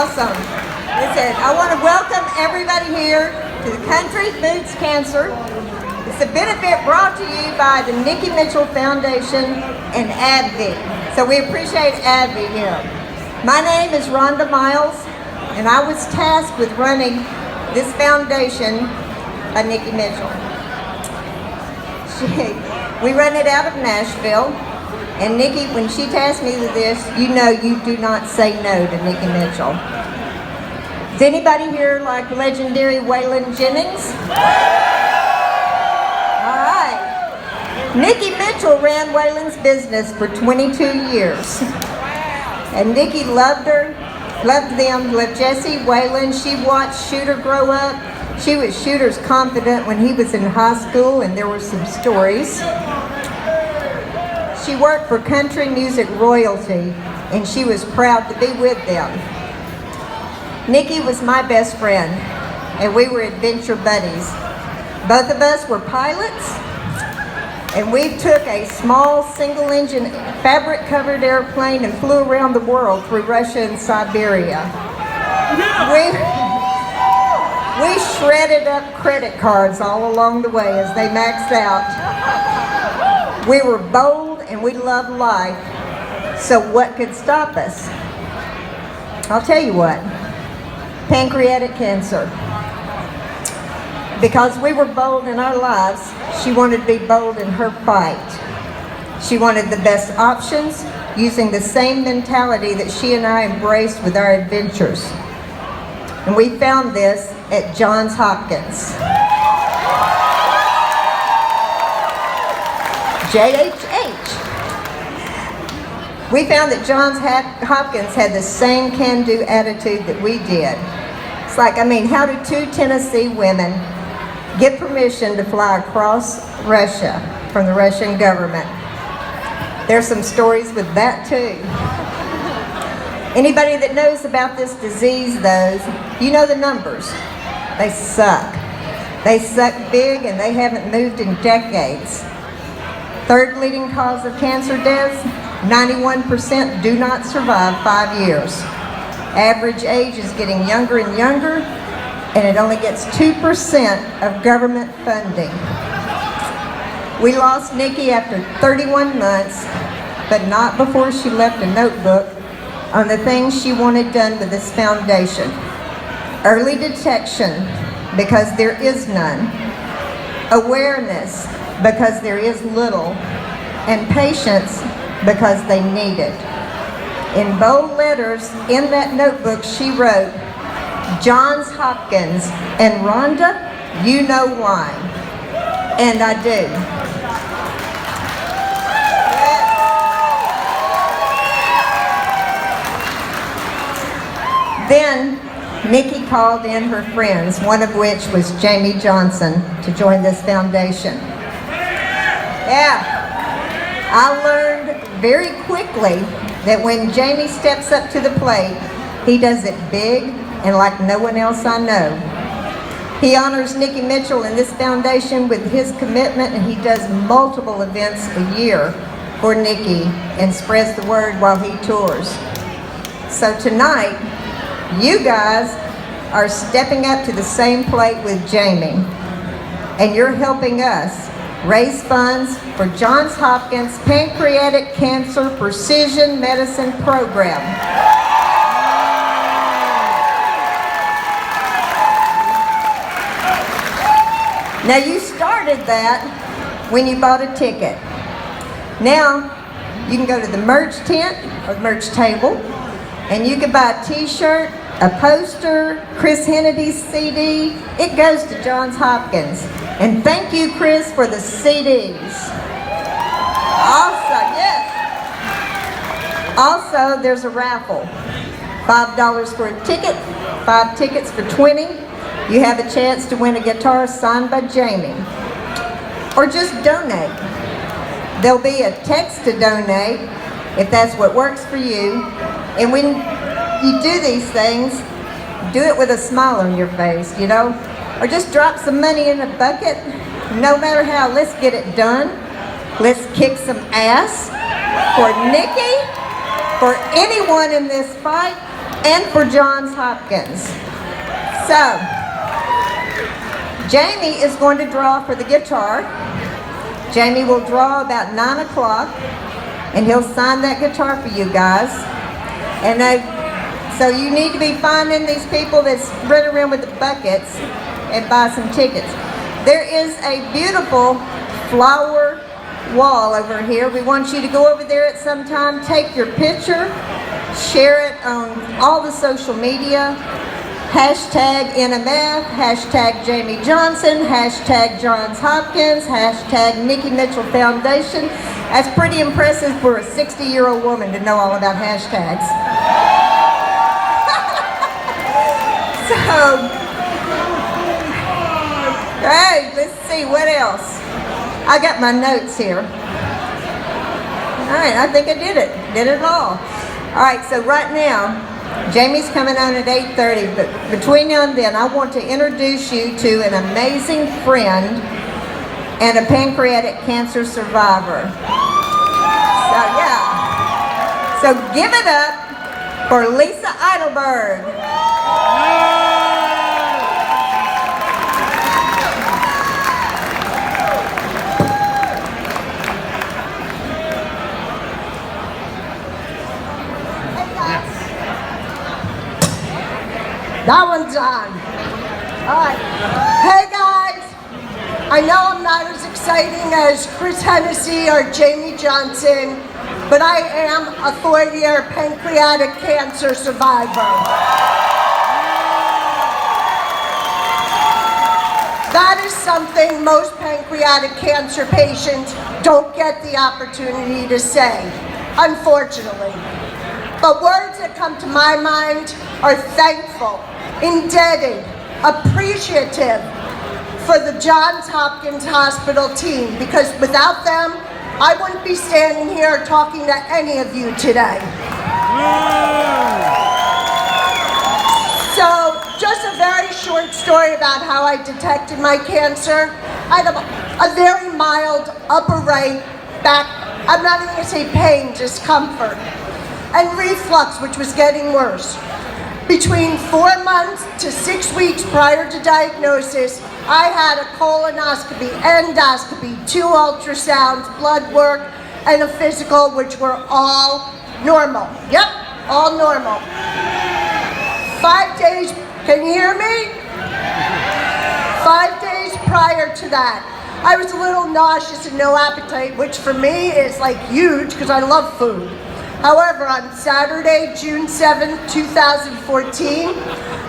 Awesome. Listen, I want to welcome everybody here to the Country Foods Cancer. It's a benefit brought to you by the Nikki Mitchell Foundation and AbbVie. So we appreciate AbbVie here. My name is Rhonda Miles, and I was tasked with running this foundation by Nikki Mitchell. We run it out of Nashville. And Nikki, when she tasked me with this, you know you do not say no to Nikki Mitchell. Does anybody here like legendary Waylon Jennings? All right. Nikki Mitchell ran Waylon's business for 22 years. And Nikki loved her, loved them, loved Jesse, Waylon. She watched Shooter grow up. She was Shooter's confidant when he was in high school, and there were some stories. She worked for country music royalty, and she was proud to be with them. Nikki was my best friend, and we were adventure buddies. Both of us were pilots, and we took a small single-engine fabric-covered airplane and flew around the world through Russia and Siberia. We shredded up credit cards all along the way as they maxed out. We were bold and we loved life, so what could stop us? I'll tell you what, pancreatic cancer. Because we were bold in our lives, she wanted to be bold in her fight. She wanted the best options, using the same mentality that she and I embraced with our adventures. And we found this at Johns Hopkins. JHH. We found that Johns Hopkins had the same can-do attitude that we did. It's like, how do two Tennessee women get permission to fly across Russia from the Russian government? There's some stories with that too. Anybody that knows about this disease, though, you know the numbers. They suck. They suck big, and they haven't moved in decades. Third leading cause of cancer deaths, 91% do not survive 5 years. Average age is getting younger and younger, and it only gets 2% of government funding. We lost Nikki after 31 months, but not before she left a notebook on the things she wanted done with this foundation. Early detection, because there is none. Awareness, because there is little. And patience, because they need it. In bold letters in that notebook, she wrote, Johns Hopkins, and Rhonda, you know why. And I do. Then Nikki called in her friends, one of which was Jamie Johnson, to join this foundation. Yeah, I learned very quickly that when Jamie steps up to the plate, he does it big and like no one else I know. He honors Nikki Mitchell and this foundation with his commitment, and he does multiple events a year for Nikki and spreads the word while he tours. So tonight, you guys are stepping up to the same plate with Jamie, and you're helping us raise funds for Johns Hopkins Pancreatic Cancer Precision Medicine Program. Now, you started that when you bought a ticket. Now, you can go to the merch tent or the merch table, and you can buy a t-shirt, a poster, Chris Hennedy's CD. It goes to Johns Hopkins. And thank you, Chris, for the CDs. Awesome, yes. Also, there's a raffle. $5 for a ticket, 5 tickets for $20. You have a chance to win a guitar signed by Jamie. Or just donate. There'll be a text to donate if that's what works for you. And when you do these things, do it with a smile on your face, you know? Or just drop some money in a bucket. No matter how, let's get it done. Let's kick some ass for Nikki, for anyone in this fight, and for Johns Hopkins. So, Jamie is going to draw for the guitar. Jamie will draw about 9 o'clock, and he'll sign that guitar for you guys. And so you need to be finding these people that run around with the buckets and buy some tickets. There is a beautiful flower wall over here. We want you to go over there at some time, take your picture, share it on all the social media, hashtag NMF, hashtag Jamie Johnson, hashtag Johns Hopkins, hashtag Nikki Mitchell Foundation. That's pretty impressive for a 60-year-old woman to know all about hashtags. So, hey, let's see, what else? I got my notes here. All right, I think I did it all. All right, so right now, Jamie's coming on at 8:30, but between now and then, I want to introduce you to an amazing friend and a pancreatic cancer survivor. So, yeah. So give it up for Lisa Eidelberg. That one's on. All right. Hey guys, I know I'm not as exciting as Chris Hennessy or Jamie Johnson, but I am a 4-year pancreatic cancer survivor. That is something most pancreatic cancer patients don't get the opportunity to say, unfortunately. But words that come to my mind are thankful, indebted, appreciative for the Johns Hopkins Hospital team, because without them, I wouldn't be standing here talking to any of you today. So, just a very short story about how I detected my cancer. I had a very mild upper right back, I'm not even going to say pain, discomfort, and reflux, which was getting worse. Between 4 months to 6 weeks prior to diagnosis, I had a colonoscopy, endoscopy, 2 ultrasounds, blood work, and a physical, which were all normal. Yep, all normal. 5 days, can you hear me? 5 days prior to that, I was a little nauseous and no appetite, which for me is like huge because I love food. However, on Saturday, June 7th, 2014,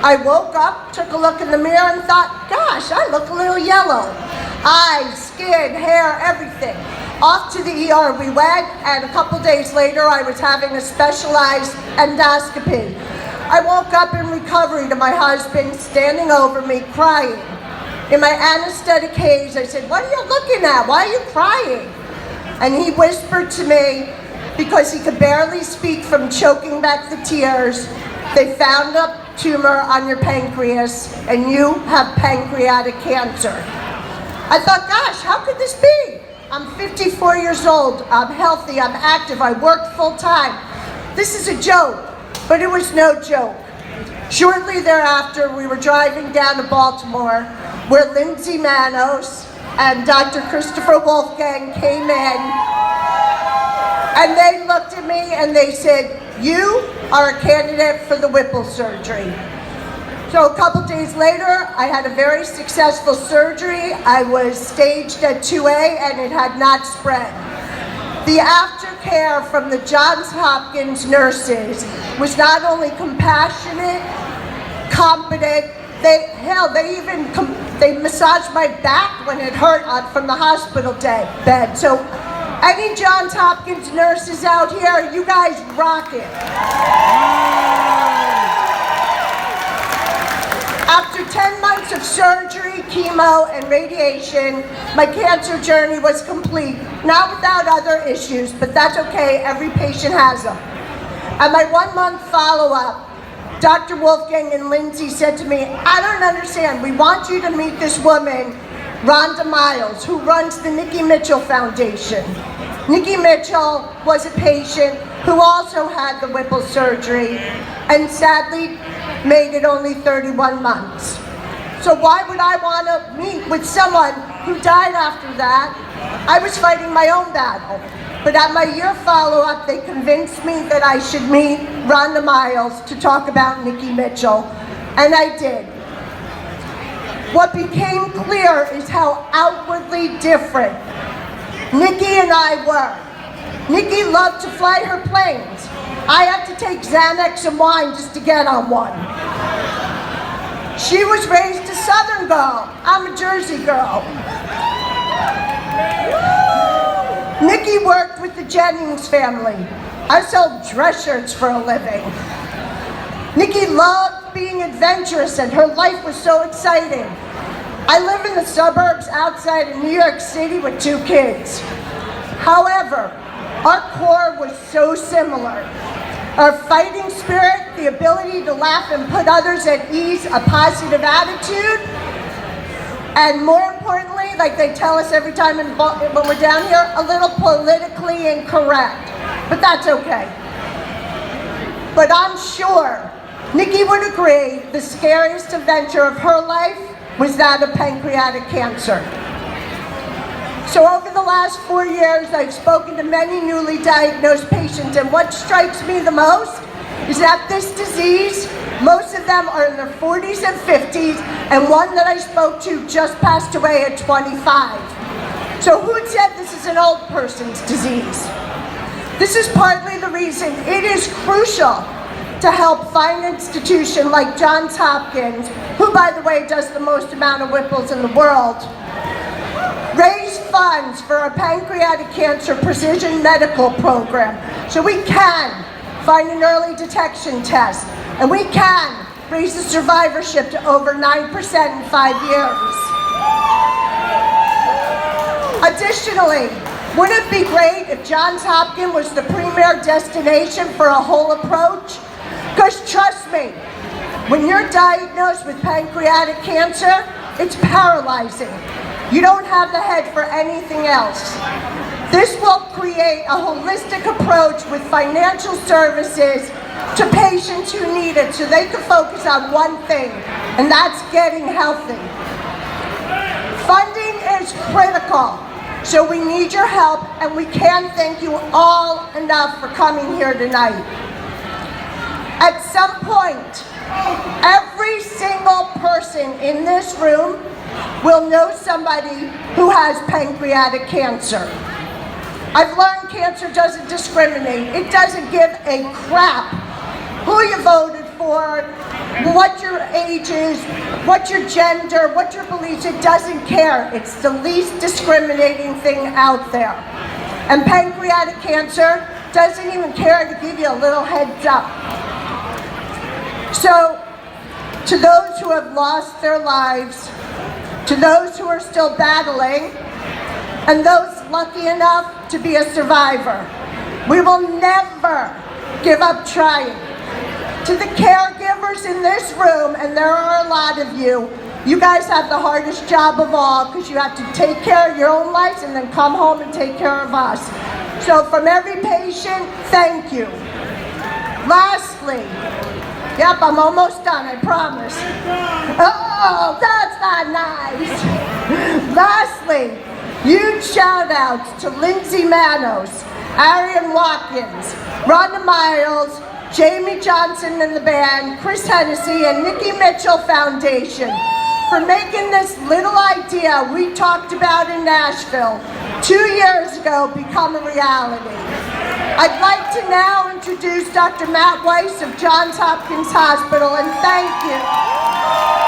I woke up, took a look in the mirror and thought, gosh, I look a little yellow. Eyes, skin, hair, everything. Off to the ER we went, and a couple days later, I was having a specialized endoscopy. I woke up in recovery to my husband standing over me, crying. In my anesthetic haze, I said, what are you looking at? Why are you crying? And he whispered to me, because he could barely speak from choking back the tears, they found a tumor on your pancreas and you have pancreatic cancer. I thought, gosh, how could this be? I'm 54 years old, I'm healthy, I'm active, I work full time. This is a joke, but it was no joke. Shortly thereafter, we were driving down to Baltimore, where Lindsay Manos and Dr. Christopher Wolfgang came in. And they looked at me and they said, you are a candidate for the Whipple surgery. So a couple days later, I had a very successful surgery. I was staged at 2A and it had not spread. The aftercare from the Johns Hopkins nurses was not only compassionate, competent, they massaged my back when it hurt from the hospital bed. So any Johns Hopkins nurses out here, you guys rock it. After 10 months of surgery, chemo, and radiation, my cancer journey was complete. Not without other issues, but that's okay, every patient has them. At my 1-month follow-up, Dr. Wolfgang and Lindsay said to me, I don't understand, we want you to meet this woman, Rhonda who runs the Nikki Mitchell Foundation. Nikki Mitchell was a patient who also had the Whipple surgery and sadly made it only 31 months. So why would I want to meet with someone who died after that? I was fighting my own battle. But at my year follow-up, they convinced me that I should meet Rhonda Miles to talk about Nikki Mitchell, and I did. What became clear is how outwardly different Nikki and I were. Nikki loved to fly her planes. I had to take Xanax and wine just to get on one. She was raised a Southern girl. I'm a Jersey girl. Nikki worked with the Jennings family. I sold dress shirts for a living. Nikki loved being adventurous and her life was so exciting. I live in the suburbs outside of New York City with 2 kids. However, our core was so similar. Our fighting spirit, the ability to laugh and put others at ease, a positive attitude, and more importantly, like they tell us every time when we're down here, a little politically incorrect. But that's okay. But I'm sure Nikki would agree the scariest adventure of her life was that of pancreatic cancer. So over the last 4 years, I've spoken to many newly diagnosed patients, and what strikes me the most is that this disease, most of them are in their 40s and 50s, and one that I spoke to just passed away at 25. So who said this is an old person's disease? This is partly the reason it is crucial to help find an institution like Johns Hopkins, who by the way does the most amount of Whipples in the world, raise funds for a pancreatic cancer precision medical program so we can find an early detection test and we can raise the survivorship to over 9% in 5 years. Additionally, wouldn't it be great if Johns Hopkins was the premier destination for a whole approach? Because trust me, when you're diagnosed with pancreatic cancer, it's paralyzing. You don't have the head for anything else. This will create a holistic approach with financial services to patients who need it so they can focus on one thing, and that's getting healthy. Funding is critical, so we need your help, and we can't thank you all enough for coming here tonight. At some point, every single person in this room will know somebody who has pancreatic cancer. I've learned cancer doesn't discriminate. It doesn't give a crap who you voted for, what your age is, what your gender, what your beliefs. It doesn't care. It's the least discriminating thing out there. And pancreatic cancer doesn't even care to give you a little heads up. So, to those who have lost their lives, to those who are still battling, and those lucky enough to be a survivor, we will never give up trying. To the caregivers in this room, and there are a lot of you, you guys have the hardest job of all because you have to take care of your own lives and then come home and take care of us. So from every patient, thank you. Lastly, yep, I'm almost done, I promise. Oh, that's not nice. Lastly, huge shout outs to Lindsay Manos, Arian Watkins, Rhonda Miles, Jamie Johnson and the band, Chris Hennessy, and Nikki Mitchell Foundation for making this little idea we talked about in Nashville 2 years ago become a reality. I'd like to now introduce Dr. Matt Weiss of Johns Hopkins Hospital, and thank you.